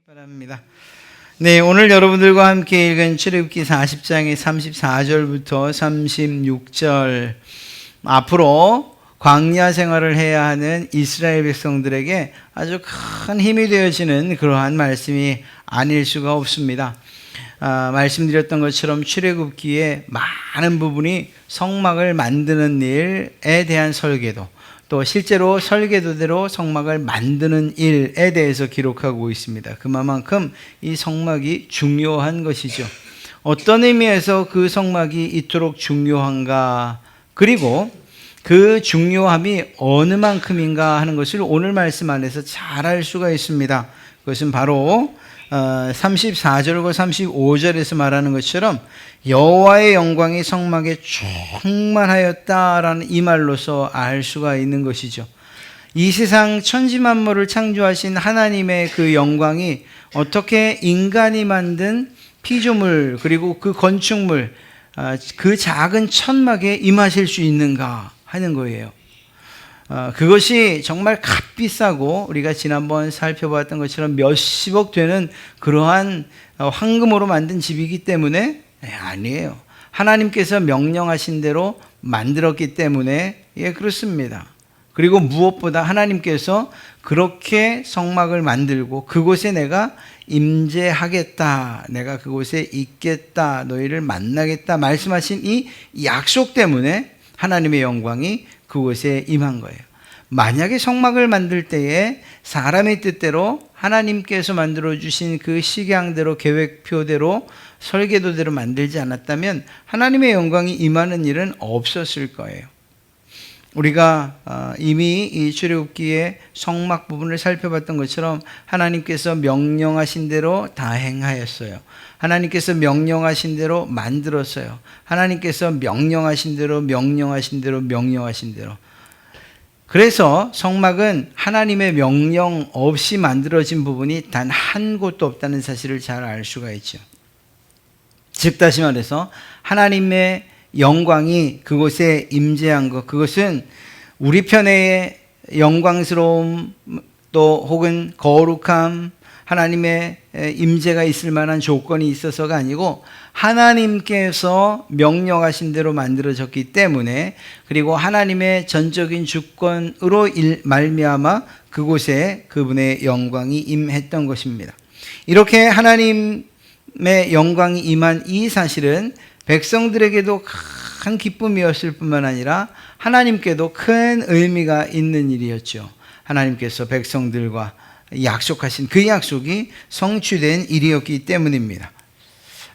바랍니다. 네, 오늘 여러분들과 함께 읽은 출애굽기 40장의 34절부터 36절, 앞으로 광야 생활을 해야 하는 이스라엘 백성들에게 아주 큰 힘이 되어지는 그러한 말씀이 아닐 수가 없습니다. 말씀드렸던 것처럼 출애굽기의 많은 부분이 성막을 만드는 일에 대한 설계도, 또 실제로 설계도대로 성막을 만드는 일에 대해서 기록하고 있습니다. 그만큼 이 성막이 중요한 것이죠. 어떤 의미에서 그 성막이 이토록 중요한가, 그리고 그 중요함이 어느 만큼인가 하는 것을 오늘 말씀 안에서 잘 알 수가 있습니다. 그것은 바로 34절과 35절에서 말하는 것처럼 여호와의 영광이 성막에 충만하였다라는 이 말로서 알 수가 있는 것이죠. 이 세상 천지만물을 창조하신 하나님의 그 영광이 어떻게 인간이 만든 피조물, 그리고 그 건축물, 그 작은 천막에 임하실 수 있는가 하는 거예요. 그것이 정말 값비싸고 우리가 지난번 살펴봤던 것처럼 몇십억 되는 그러한 황금으로 만든 집이기 때문에 아니에요. 하나님께서 명령하신 대로 만들었기 때문에 그렇습니다. 그리고 무엇보다 하나님께서 그렇게 성막을 만들고 그곳에 내가 임재하겠다, 내가 그곳에 있겠다, 너희를 만나겠다 말씀하신 이 약속 때문에 하나님의 영광이 그곳에 임한 거예요. 만약에 성막을 만들 때에 사람의 뜻대로 하나님께서 만들어주신 그 식양대로, 계획표대로, 설계도대로 만들지 않았다면 하나님의 영광이 임하는 일은 없었을 거예요. 우리가 이미 이 출애굽기의 성막 부분을 살펴봤던 것처럼 하나님께서 명령하신 대로 다 행하였어요. 하나님께서 명령하신 대로 만들었어요. 하나님께서 명령하신 대로 명령하신 대로. 그래서 성막은 하나님의 명령 없이 만들어진 부분이 단 한 곳도 없다는 사실을 잘 알 수가 있죠. 즉 다시 말해서 하나님의 영광이 그곳에 임재한 것, 그것은 우리 편의 영광스러움, 또 혹은 거룩함, 하나님의 임재가 있을 만한 조건이 있어서가 아니고 하나님께서 명령하신 대로 만들어졌기 때문에, 그리고 하나님의 전적인 주권으로 말미암아 그곳에 그분의 영광이 임했던 것입니다. 이렇게 하나님의 영광이 임한 이 사실은 백성들에게도 큰 기쁨이었을 뿐만 아니라 하나님께도 큰 의미가 있는 일이었죠. 하나님께서 백성들과 약속하신 그 약속이 성취된 일이었기 때문입니다.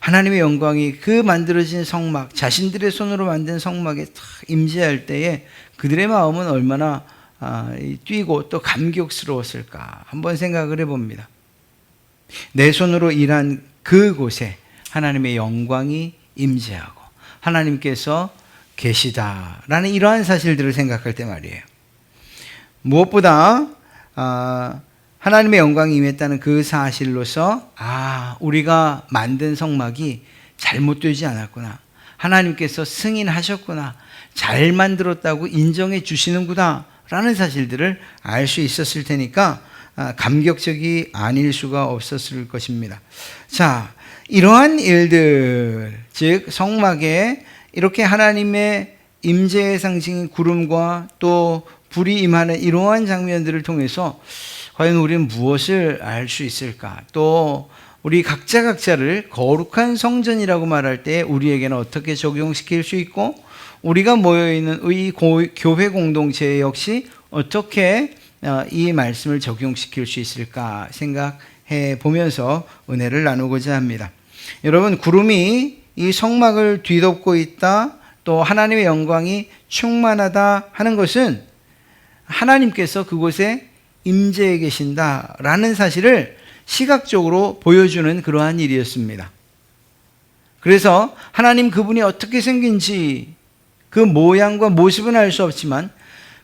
하나님의 영광이 그 만들어진 성막, 자신들의 손으로 만든 성막에 탁 임재할 때에 그들의 마음은 얼마나 뛰고 또 감격스러웠을까 한번 생각을 해봅니다. 내 손으로 일한 그곳에 하나님의 영광이 임재하고 하나님께서 계시다라는 이러한 사실들을 생각할 때 말이에요. 무엇보다 하나님의 영광이 임했다는 그 사실로서 우리가 만든 성막이 잘못되지 않았구나, 하나님께서 승인하셨구나, 잘 만들었다고 인정해 주시는구나 라는 사실들을 알 수 있었을 테니까 감격적이 아닐 수가 없었을 것입니다. 자, 이러한 일들, 즉 성막에 이렇게 하나님의 임재의 상징인 구름과 또 불이 임하는 이러한 장면들을 통해서 과연 우리는 무엇을 알 수 있을까? 또 우리 각자를 거룩한 성전이라고 말할 때 우리에게는 어떻게 적용시킬 수 있고, 우리가 모여있는 이 교회 공동체 역시 어떻게 이 말씀을 적용시킬 수 있을까 생각해 보면서 은혜를 나누고자 합니다. 여러분, 구름이 이 성막을 뒤덮고 있다, 또 하나님의 영광이 충만하다 하는 것은 하나님께서 그곳에 임재해 계신다라는 사실을 시각적으로 보여주는 그러한 일이었습니다. 그래서 하나님 그분이 어떻게 생긴지 그 모양과 모습은 알 수 없지만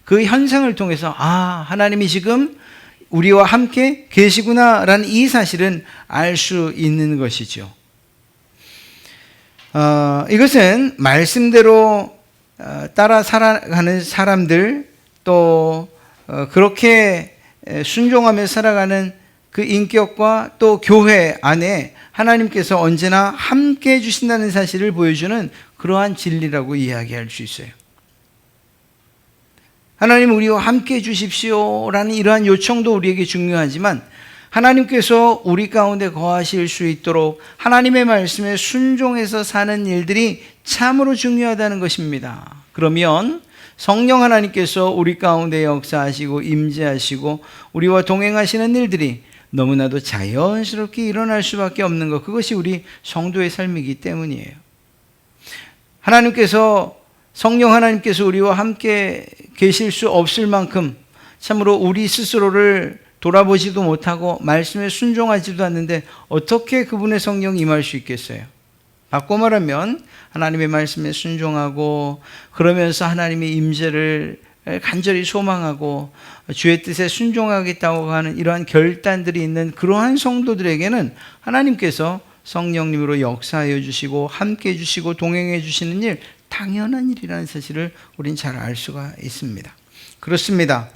그 현상을 통해서 하나님이 지금 우리와 함께 계시구나라는 이 사실은 알 수 있는 것이죠. 이것은 말씀대로 따라 살아가는 사람들, 또 그렇게 순종하며 살아가는 그 인격과 또 교회 안에 하나님께서 언제나 함께 해주신다는 사실을 보여주는 그러한 진리라고 이야기할 수 있어요. 하나님 우리와 함께 해주십시오라는 이러한 요청도 우리에게 중요하지만 하나님께서 우리 가운데 거하실 수 있도록 하나님의 말씀에 순종해서 사는 일들이 참으로 중요하다는 것입니다. 그러면 성령 하나님께서 우리 가운데 역사하시고 임재하시고 우리와 동행하시는 일들이 너무나도 자연스럽게 일어날 수밖에 없는 것, 그것이 우리 성도의 삶이기 때문이에요. 성령 하나님께서 우리와 함께 계실 수 없을 만큼 참으로 우리 스스로를 돌아보지도 못하고 말씀에 순종하지도 않는데 어떻게 그분의 성령이 임할 수 있겠어요? 바꿔 말하면 하나님의 말씀에 순종하고 그러면서 하나님의 임재를 간절히 소망하고 주의 뜻에 순종하겠다고 하는 이러한 결단들이 있는 그러한 성도들에게는 하나님께서 성령님으로 역사하여 주시고 함께 해주시고 동행해 주시는 일, 당연한 일이라는 사실을 우린 잘 알 수가 있습니다. 그렇습니다.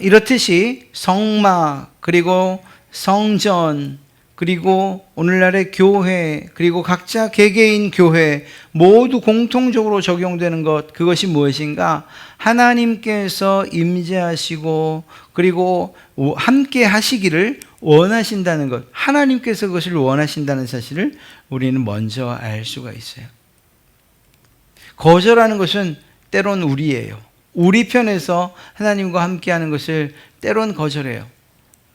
이렇듯이 성막, 그리고 성전, 그리고 오늘날의 교회, 그리고 각자 개개인 교회 모두 공통적으로 적용되는 것, 그것이 무엇인가? 하나님께서 임재하시고 그리고 함께 하시기를 원하신다는 것, 하나님께서 그것을 원하신다는 사실을 우리는 먼저 알 수가 있어요. 거절하는 것은 때론 우리예요. 우리 편에서 하나님과 함께하는 것을 때론 거절해요.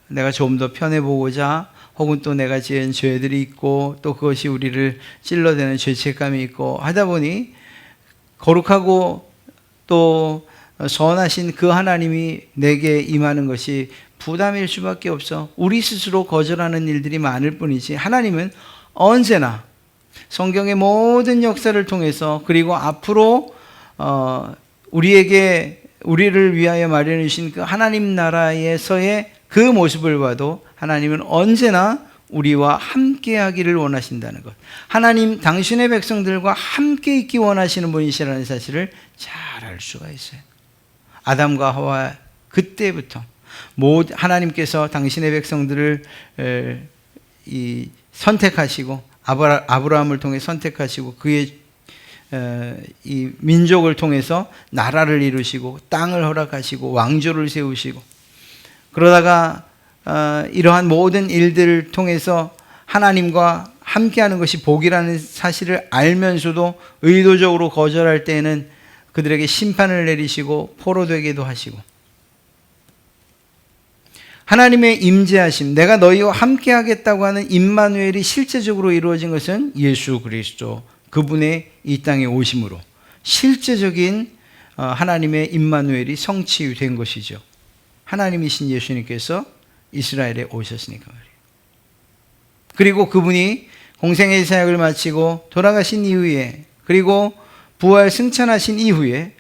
내가 좀 더 편해보고자, 혹은 또 내가 지은 죄들이 있고 또 그것이 우리를 찔러대는 죄책감이 있고 하다 보니 거룩하고 또 선하신 그 하나님이 내게 임하는 것이 부담일 수밖에 없어. 우리 스스로 거절하는 일들이 많을 뿐이지 하나님은 언제나 성경의 모든 역사를 통해서 그리고 앞으로 우리를 위하여 마련해 주신 그 하나님 나라에서의 그 모습을 봐도 하나님은 언제나 우리와 함께 하기를 원하신다는 것, 하나님 당신의 백성들과 함께 있기 원하시는 분이시라는 사실을 잘 알 수가 있어요. 아담과 하와 그때부터 하나님께서 당신의 백성들을 선택하시고 아브라함을 통해 선택하시고 그의 이 민족을 통해서 나라를 이루시고 땅을 허락하시고 왕조를 세우시고 그러다가 이러한 모든 일들을 통해서 하나님과 함께하는 것이 복이라는 사실을 알면서도 의도적으로 거절할 때에는 그들에게 심판을 내리시고 포로되게도 하시고, 하나님의 임재하심, 내가 너희와 함께하겠다고 하는 임마누엘이 실제적으로 이루어진 것은 예수 그리스도 그분의 이 땅에 오심으로 실제적인 하나님의 임마누엘이 성취된 것이죠. 하나님이신 예수님께서 이스라엘에 오셨으니까 말이에요. 그리고 그분이 공생의 사역을 마치고 돌아가신 이후에, 그리고 부활 승천하신 이후에,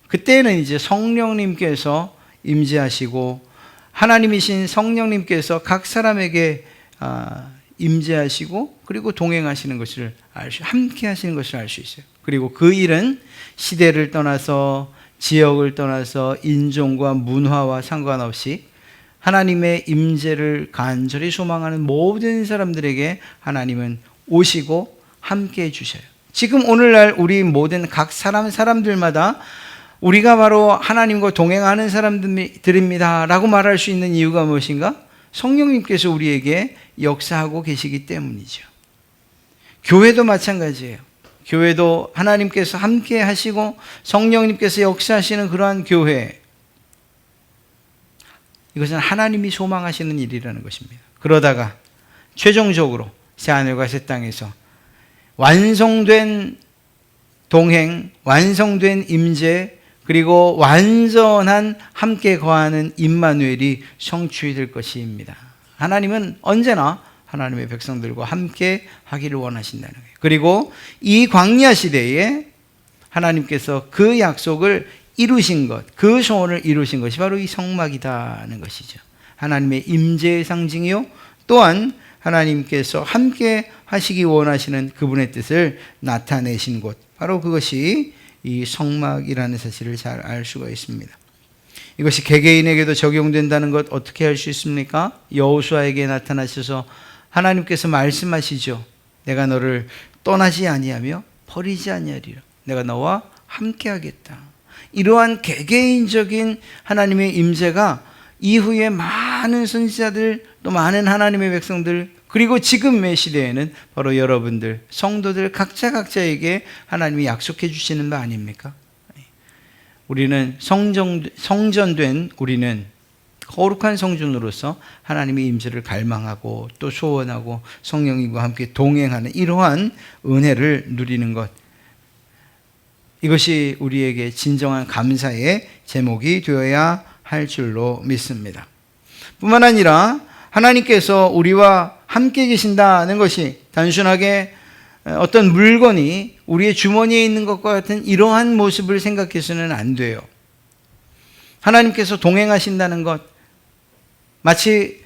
그때는 이제 성령님께서 임재하시고 하나님이신 성령님께서 각 사람에게 임재하시고 그리고 동행하시는 것을 함께 하시는 것을 알 수 있어요. 그리고 그 일은 시대를 떠나서 지역을 떠나서 인종과 문화와 상관없이 하나님의 임재를 간절히 소망하는 모든 사람들에게 하나님은 오시고 함께 해주셔요. 지금 오늘날 우리 모든 각 사람들마다 우리가 바로 하나님과 동행하는 사람들입니다 라고 말할 수 있는 이유가 무엇인가? 성령님께서 우리에게 역사하고 계시기 때문이죠. 교회도 마찬가지예요. 교회도 하나님께서 함께 하시고 성령님께서 역사하시는 그러한 교회, 이것은 하나님이 소망하시는 일이라는 것입니다. 그러다가 최종적으로 새하늘과 새 땅에서 완성된 동행, 완성된 임재, 그리고 완전한 함께 거하는 임마누엘이 성취될 것입니다. 하나님은 언제나 하나님의 백성들과 함께 하기를 원하신다는 거예요. 그리고 이 광야 시대에 하나님께서 그 약속을 이루신 것, 그 소원을 이루신 것이 바로 이 성막이다는 것이죠. 하나님의 임재의 상징이요, 또한 하나님께서 함께 하시기 원하시는 그분의 뜻을 나타내신 곳, 바로 그것이 이 성막이라는 사실을 잘 알 수가 있습니다. 이것이 개개인에게도 적용된다는 것 어떻게 알 수 있습니까? 여호수아에게 나타나셔서 하나님께서 말씀하시죠. 내가 너를 떠나지 아니하며 버리지 아니하리라. 내가 너와 함께하겠다. 이러한 개개인적인 하나님의 임재가 이후에 많은 선지자들, 또 많은 하나님의 백성들, 그리고 지금의 시대에는 바로 여러분들, 성도들 각자에게 하나님이 약속해 주시는 바 아닙니까? 우리는 성전된 우리는 거룩한 성전으로서 하나님의 임재를 갈망하고 또 소원하고 성령님과 함께 동행하는 이러한 은혜를 누리는 것, 이것이 우리에게 진정한 감사의 제목이 되어야 할 줄로 믿습니다. 뿐만 아니라 하나님께서 우리와 함께 계신다는 것이 단순하게 어떤 물건이 우리의 주머니에 있는 것과 같은 이러한 모습을 생각해서는 안 돼요. 하나님께서 동행하신다는 것, 마치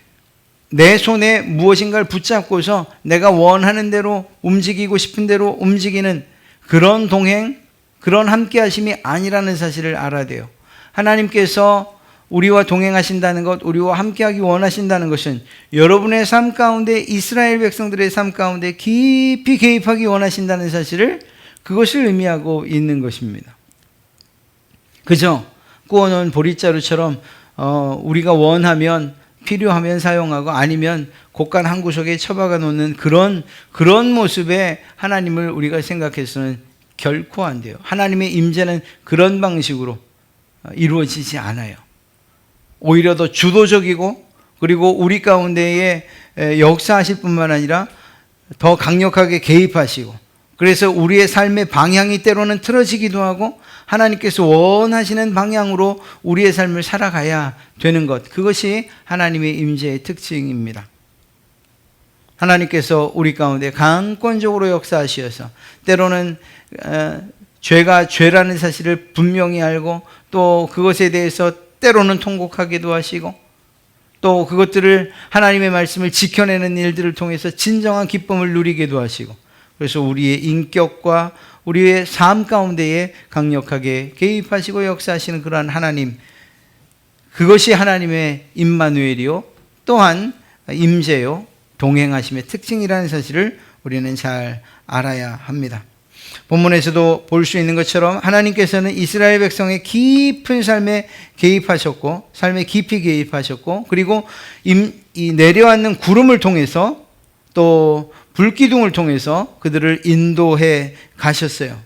내 손에 무엇인가를 붙잡고서 내가 원하는 대로 움직이고 싶은 대로 움직이는 그런 동행, 그런 함께 하심이 아니라는 사실을 알아야 돼요. 하나님께서 우리와 동행하신다는 것, 우리와 함께하기 원하신다는 것은 여러분의 삶 가운데, 이스라엘 백성들의 삶 가운데 깊이 개입하기 원하신다는 사실을, 그것을 의미하고 있는 것입니다. 그저 구워놓은 보릿자루처럼 우리가 원하면, 필요하면 사용하고 아니면 곳간 한 구석에 처박아 놓는 그런 모습의 하나님을 우리가 생각해서는 결코 안 돼요. 하나님의 임재는 그런 방식으로 이루어지지 않아요. 오히려 더 주도적이고, 그리고 우리 가운데에 역사하실 뿐만 아니라 더 강력하게 개입하시고, 그래서 우리의 삶의 방향이 때로는 틀어지기도 하고 하나님께서 원하시는 방향으로 우리의 삶을 살아가야 되는 것, 그것이 하나님의 임재의 특징입니다. 하나님께서 우리 가운데 강권적으로 역사하시어서 때로는 죄가 죄라는 사실을 분명히 알고, 또 그것에 대해서 때로는 통곡하기도 하시고, 또 그것들을 하나님의 말씀을 지켜내는 일들을 통해서 진정한 기쁨을 누리기도 하시고, 그래서 우리의 인격과 우리의 삶 가운데에 강력하게 개입하시고 역사하시는 그러한 하나님, 그것이 하나님의 임마누엘이요 또한 임재요 동행하심의 특징이라는 사실을 우리는 잘 알아야 합니다. 본문에서도 볼 수 있는 것처럼 하나님께서는 이스라엘 백성의 깊은 삶에 개입하셨고, 삶에 깊이 개입하셨고, 그리고 이 내려앉는 구름을 통해서 또 불기둥을 통해서 그들을 인도해 가셨어요.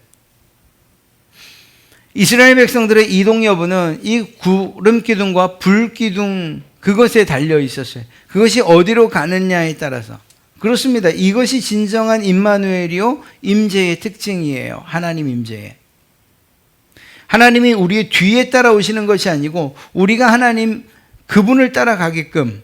이스라엘 백성들의 이동 여부는 이 구름기둥과 불기둥, 그것에 달려 있었어요. 그것이 어디로 가느냐에 따라서. 그렇습니다. 이것이 진정한 임마누엘이요 임재의 특징이에요. 하나님 임재의. 하나님이 우리의 뒤에 따라오시는 것이 아니고 우리가 하나님 그분을 따라가게끔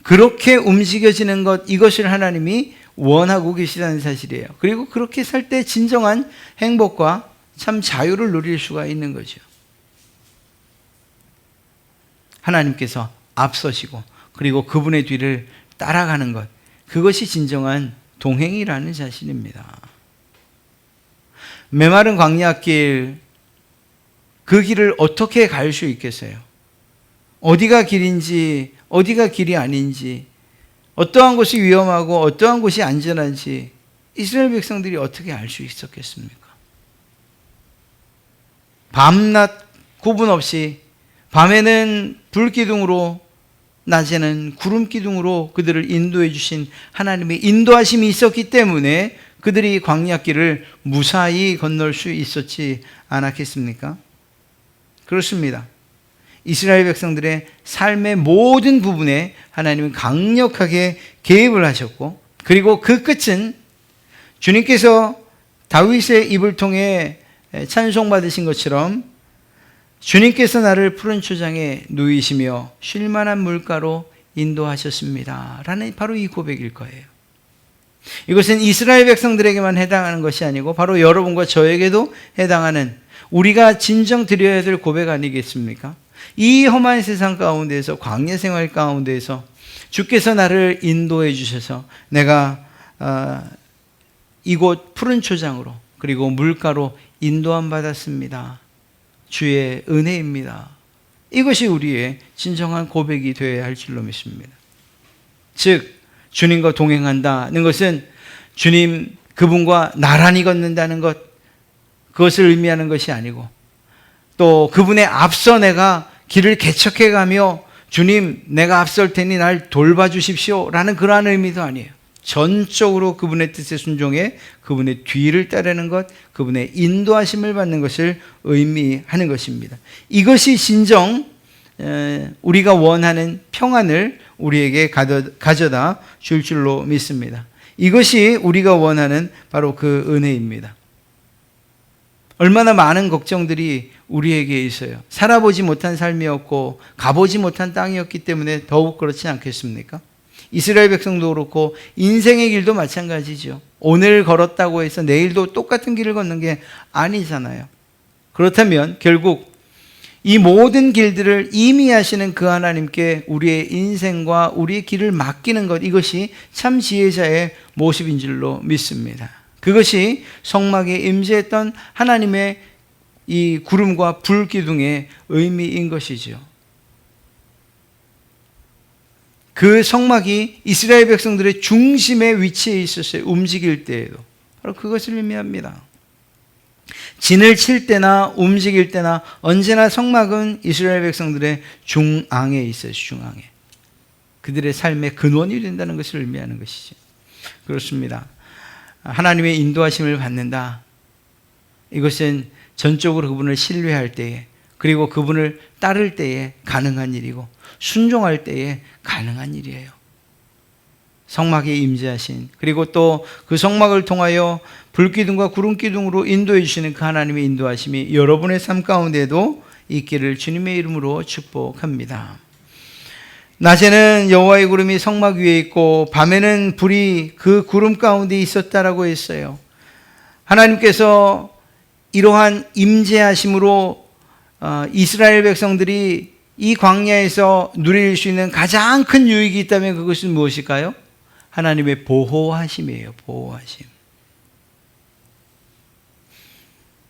그렇게 움직여지는 것, 이것을 하나님이 원하고 계시다는 사실이에요. 그리고 그렇게 살 때 진정한 행복과 참 자유를 누릴 수가 있는 거죠. 하나님께서 앞서시고 그리고 그분의 뒤를 따라가는 것, 그것이 진정한 동행이라는 사실입니다. 메마른 광야길, 그 길을 어떻게 갈 수 있겠어요? 어디가 길인지, 어디가 길이 아닌지, 어떠한 곳이 위험하고 어떠한 곳이 안전한지 이스라엘 백성들이 어떻게 알 수 있었겠습니까? 밤낮 구분 없이, 밤에는 불기둥으로, 낮에는 구름기둥으로 그들을 인도해 주신 하나님의 인도하심이 있었기 때문에 그들이 광야길을 무사히 건널 수 있었지 않았겠습니까? 그렇습니다. 이스라엘 백성들의 삶의 모든 부분에 하나님은 강력하게 개입을 하셨고, 그리고 그 끝은 주님께서 다윗의 입을 통해 찬송받으신 것처럼 주님께서 나를 푸른 초장에 누이시며 쉴만한 물가로 인도하셨습니다 라는 바로 이 고백일 거예요. 이것은 이스라엘 백성들에게만 해당하는 것이 아니고 바로 여러분과 저에게도 해당하는, 우리가 진정 드려야 될 고백 아니겠습니까? 이 험한 세상 가운데에서, 광야 생활 가운데에서 주께서 나를 인도해 주셔서 내가 이곳 푸른 초장으로 그리고 물가로 인도함 받았습니다. 주의 은혜입니다. 이것이 우리의 진정한 고백이 되어야 할 줄로 믿습니다. 즉 주님과 동행한다는 것은 주님 그분과 나란히 걷는다는 것, 그것을 의미하는 것이 아니고, 또 그분의 앞서 내가 길을 개척해 가며 주님 내가 앞설 테니 날 돌봐주십시오 라는 그러한 의미도 아니에요. 전적으로 그분의 뜻에 순종해 그분의 뒤를 따르는 것, 그분의 인도하심을 받는 것을 의미하는 것입니다. 이것이 진정 우리가 원하는 평안을 우리에게 가져다 줄 줄로 믿습니다. 이것이 우리가 원하는 바로 그 은혜입니다. 얼마나 많은 걱정들이 우리에게 있어요. 살아보지 못한 삶이었고 가보지 못한 땅이었기 때문에 더욱 그렇지 않겠습니까? 이스라엘 백성도 그렇고 인생의 길도 마찬가지죠. 오늘 걸었다고 해서 내일도 똑같은 길을 걷는 게 아니잖아요. 그렇다면 결국 이 모든 길들을 이미 하시는 그 하나님께 우리의 인생과 우리의 길을 맡기는 것, 이것이 참 지혜자의 모습인 줄로 믿습니다. 그것이 성막에 임재했던 하나님의 이 구름과 불 기둥의 의미인 것이죠. 그 성막이 이스라엘 백성들의 중심에 위치해 있었어요. 움직일 때에도. 바로 그것을 의미합니다. 진을 칠 때나 움직일 때나 언제나 성막은 이스라엘 백성들의 중앙에 있어요. 중앙에. 그들의 삶의 근원이 된다는 것을 의미하는 것이죠. 그렇습니다. 하나님의 인도하심을 받는다. 이것은 전적으로 그분을 신뢰할 때에, 그리고 그분을 따를 때에 가능한 일이고 순종할 때에 가능한 일이에요. 성막에 임재하신, 그리고 또 그 성막을 통하여 불기둥과 구름기둥으로 인도해 주시는 그 하나님의 인도하심이 여러분의 삶 가운데도 있기를 주님의 이름으로 축복합니다. 낮에는 여호와의 구름이 성막 위에 있고 밤에는 불이 그 구름 가운데 있었다라고 했어요. 하나님께서 이러한 임재하심으로 이스라엘 백성들이 이 광야에서 누릴 수 있는 가장 큰 유익이 있다면 그것은 무엇일까요? 하나님의 보호하심이에요. 보호하심.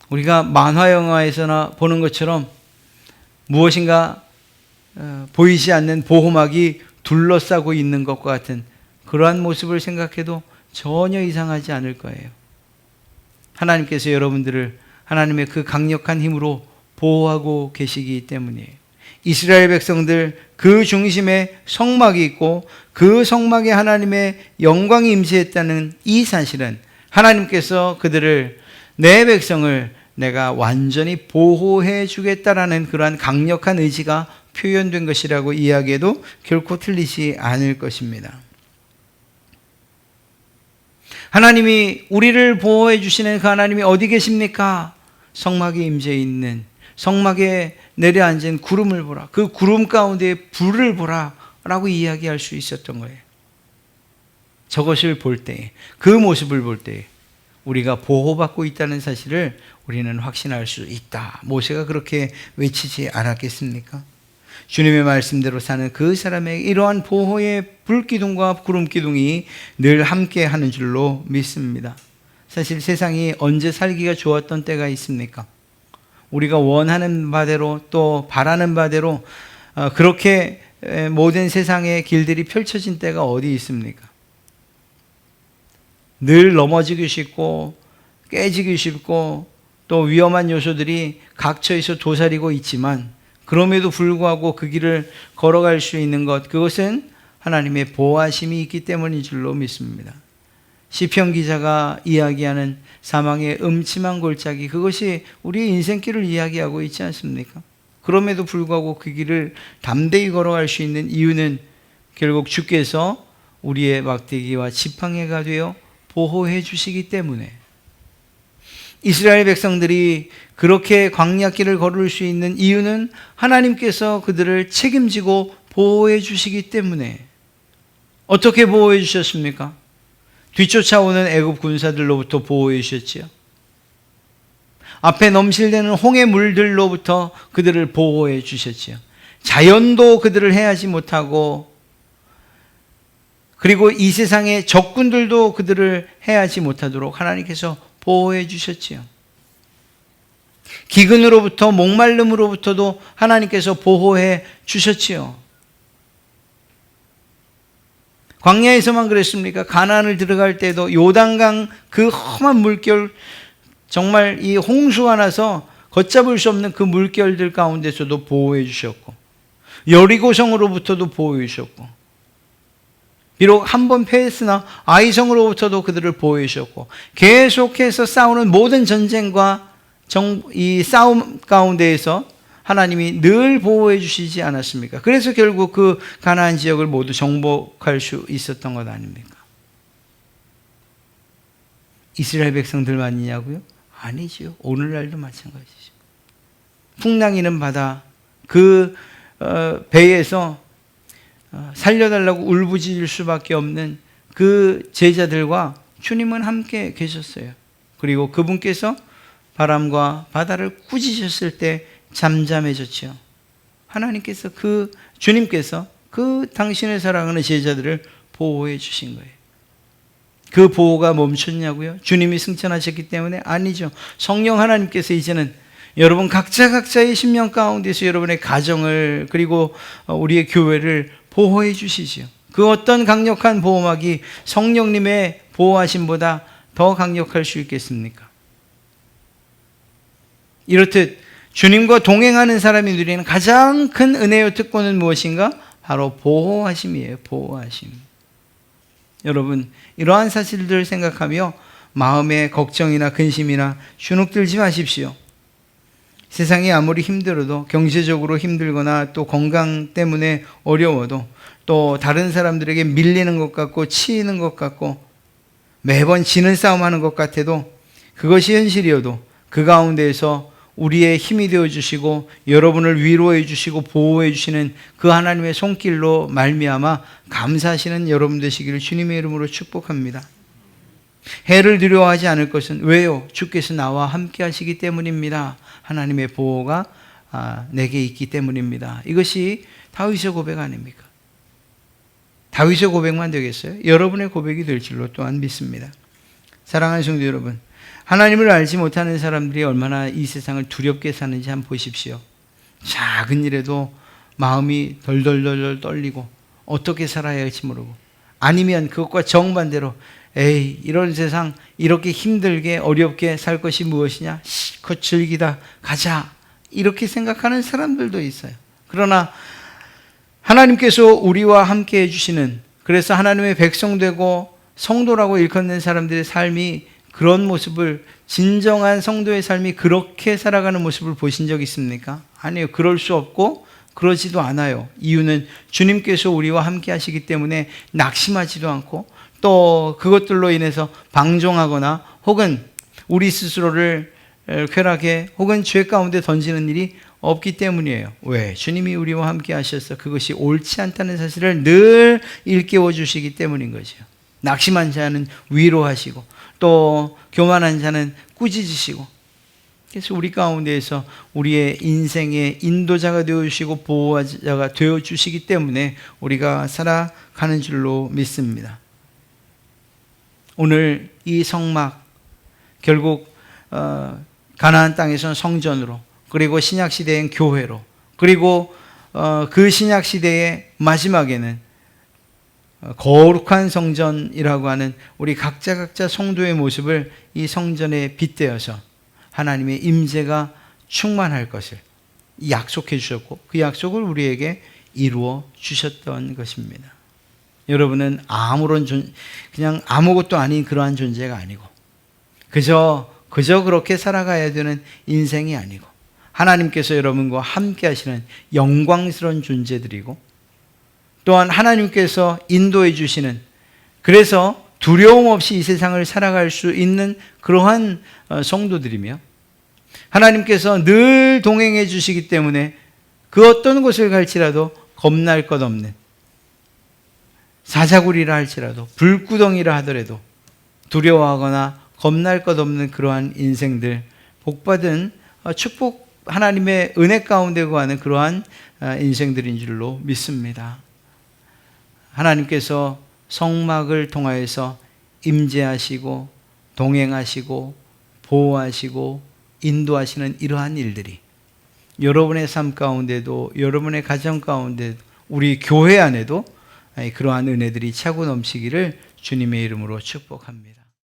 우리가 만화 영화에서나 보는 것처럼 무엇인가 보이지 않는 보호막이 둘러싸고 있는 것과 같은 그러한 모습을 생각해도 전혀 이상하지 않을 거예요. 하나님께서 여러분들을 하나님의 그 강력한 힘으로 보호하고 계시기 때문이에요. 이스라엘 백성들 그 중심에 성막이 있고 그 성막에 하나님의 영광이 임재했다는 이 사실은 하나님께서 그들을, 내 백성을 내가 완전히 보호해 주겠다라는 그러한 강력한 의지가 표현된 것이라고 이야기해도 결코 틀리지 않을 것입니다. 하나님이 우리를 보호해 주시는 그 하나님이 어디 계십니까? 성막에 임재 있는, 성막에 내려앉은 구름을 보라, 그 구름 가운데 불을 보라 라고 이야기할 수 있었던 거예요. 저것을 볼 때, 그 모습을 볼 때 우리가 보호받고 있다는 사실을 우리는 확신할 수 있다. 모세가 그렇게 외치지 않았겠습니까? 주님의 말씀대로 사는 그 사람에게 이러한 보호의 불기둥과 구름기둥이 늘 함께 하는 줄로 믿습니다. 사실 세상이 언제 살기가 좋았던 때가 있습니까? 우리가 원하는 바대로 또 바라는 바대로 그렇게 모든 세상의 길들이 펼쳐진 때가 어디 있습니까? 늘 넘어지기 쉽고 깨지기 쉽고 또 위험한 요소들이 각처에서 도사리고 있지만 그럼에도 불구하고 그 길을 걸어갈 수 있는 것, 그것은 하나님의 보호하심이 있기 때문인 줄로 믿습니다. 시편 기자가 이야기하는 사망의 음침한 골짜기, 그것이 우리의 인생길을 이야기하고 있지 않습니까? 그럼에도 불구하고 그 길을 담대히 걸어갈 수 있는 이유는 결국 주께서 우리의 막대기와 지팡이가 되어 보호해 주시기 때문에, 이스라엘 백성들이 그렇게 광야길을 걸을 수 있는 이유는 하나님께서 그들을 책임지고 보호해 주시기 때문에. 어떻게 보호해 주셨습니까? 뒤쫓아오는 애굽 군사들로부터 보호해 주셨지요. 앞에 넘실대는 홍해 물들로부터 그들을 보호해 주셨지요. 자연도 그들을 해하지 못하고, 그리고 이 세상의 적군들도 그들을 해하지 못하도록 하나님께서 보호해 주셨지요. 기근으로부터 목말름으로부터도 하나님께서 보호해 주셨지요. 광야에서만 그랬습니까? 가나안을 들어갈 때도 요단강 그 험한 물결, 정말 이 홍수가 나서 걷잡을 수 없는 그 물결들 가운데서도 보호해 주셨고, 여리고성으로부터도 보호해 주셨고, 비록 한 번 패했으나 아이성으로부터도 그들을 보호해 주셨고, 계속해서 싸우는 모든 전쟁과 이 싸움 가운데에서 하나님이 늘 보호해 주시지 않았습니까? 그래서 결국 그 가나안 지역을 모두 정복할 수 있었던 것 아닙니까? 이스라엘 백성들만이냐고요? 아니죠. 오늘날도 마찬가지죠. 풍랑이는 바다, 그 배에서 살려달라고 울부짖을 수밖에 없는 그 제자들과 주님은 함께 계셨어요. 그리고 그분께서 바람과 바다를 꾸짖으셨을 때 잠잠해졌죠. 하나님께서 주님께서 그 당신을 사랑하는 제자들을 보호해 주신 거예요. 그 보호가 멈췄냐고요? 주님이 승천하셨기 때문에? 아니죠. 성령 하나님께서 이제는 여러분 각자의 심령 가운데서 여러분의 가정을, 그리고 우리의 교회를 보호해 주시죠. 그 어떤 강력한 보호막이 성령님의 보호하심보다 더 강력할 수 있겠습니까? 이렇듯 주님과 동행하는 사람이 누리는 가장 큰 은혜의 특권은 무엇인가? 바로 보호하심이에요. 보호하심. 여러분, 이러한 사실들을 생각하며 마음에 걱정이나 근심이나 주눅들지 마십시오. 세상이 아무리 힘들어도, 경제적으로 힘들거나 또 건강 때문에 어려워도, 또 다른 사람들에게 밀리는 것 같고 치이는 것 같고 매번 지는 싸움하는 것 같아도, 그것이 현실이어도 그 가운데에서 우리의 힘이 되어주시고 여러분을 위로해 주시고 보호해 주시는 그 하나님의 손길로 말미암아 감사하시는 여러분 되시기를 주님의 이름으로 축복합니다. 해를 두려워하지 않을 것은 왜요? 주께서 나와 함께 하시기 때문입니다. 하나님의 보호가 내게 있기 때문입니다. 이것이 다윗의 고백 아닙니까? 다윗의 고백만 되겠어요? 여러분의 고백이 될 줄로 또한 믿습니다. 사랑하는 성도 여러분, 하나님을 알지 못하는 사람들이 얼마나 이 세상을 두렵게 사는지 한번 보십시오. 작은 일에도 마음이 덜덜덜 떨리고 어떻게 살아야 할지 모르고, 아니면 그것과 정반대로 에이, 이런 세상 이렇게 힘들게 어렵게 살 것이 무엇이냐, 실컷 즐기다 가자, 이렇게 생각하는 사람들도 있어요. 그러나 하나님께서 우리와 함께 해주시는, 그래서 하나님의 백성 되고 성도라고 일컫는 사람들의 삶이, 그런 모습을, 진정한 성도의 삶이 그렇게 살아가는 모습을 보신 적 있습니까? 아니요. 그럴 수 없고 그러지도 않아요. 이유는 주님께서 우리와 함께 하시기 때문에 낙심하지도 않고, 또 그것들로 인해서 방종하거나 혹은 우리 스스로를 쾌락해 혹은 죄 가운데 던지는 일이 없기 때문이에요. 왜? 주님이 우리와 함께 하셔서 그것이 옳지 않다는 사실을 늘 일깨워 주시기 때문인 거죠. 낙심한 자는 위로하시고, 또 교만한 자는 꾸짖으시고, 그래서 우리 가운데에서 우리의 인생의 인도자가 되어주시고 보호자가 되어주시기 때문에 우리가 살아가는 줄로 믿습니다. 오늘 이 성막, 결국 가나안 땅에서는 성전으로, 그리고 신약시대엔 교회로, 그리고 그 신약시대의 마지막에는 거룩한 성전이라고 하는 우리 각자 성도의 모습을 이 성전에 빗대어서 하나님의 임재가 충만할 것을 약속해 주셨고, 그 약속을 우리에게 이루어 주셨던 것입니다. 여러분은 그냥 아무것도 아닌 그러한 존재가 아니고, 그저 그렇게 살아가야 되는 인생이 아니고, 하나님께서 여러분과 함께 하시는 영광스러운 존재들이고, 또한 하나님께서 인도해 주시는, 그래서 두려움 없이 이 세상을 살아갈 수 있는 그러한 성도들이며, 하나님께서 늘 동행해 주시기 때문에 그 어떤 곳을 갈지라도 겁날 것 없는, 사자굴이라 할지라도 불구덩이라 하더라도 두려워하거나 겁날 것 없는 그러한 인생들, 복받은 축복, 하나님의 은혜 가운데 거하는 그러한 인생들인 줄로 믿습니다. 하나님께서 성막을 통하여서 임재하시고 동행하시고 보호하시고 인도하시는 이러한 일들이 여러분의 삶 가운데도, 여러분의 가정 가운데, 우리 교회 안에도 그러한 은혜들이 차고 넘치기를 주님의 이름으로 축복합니다.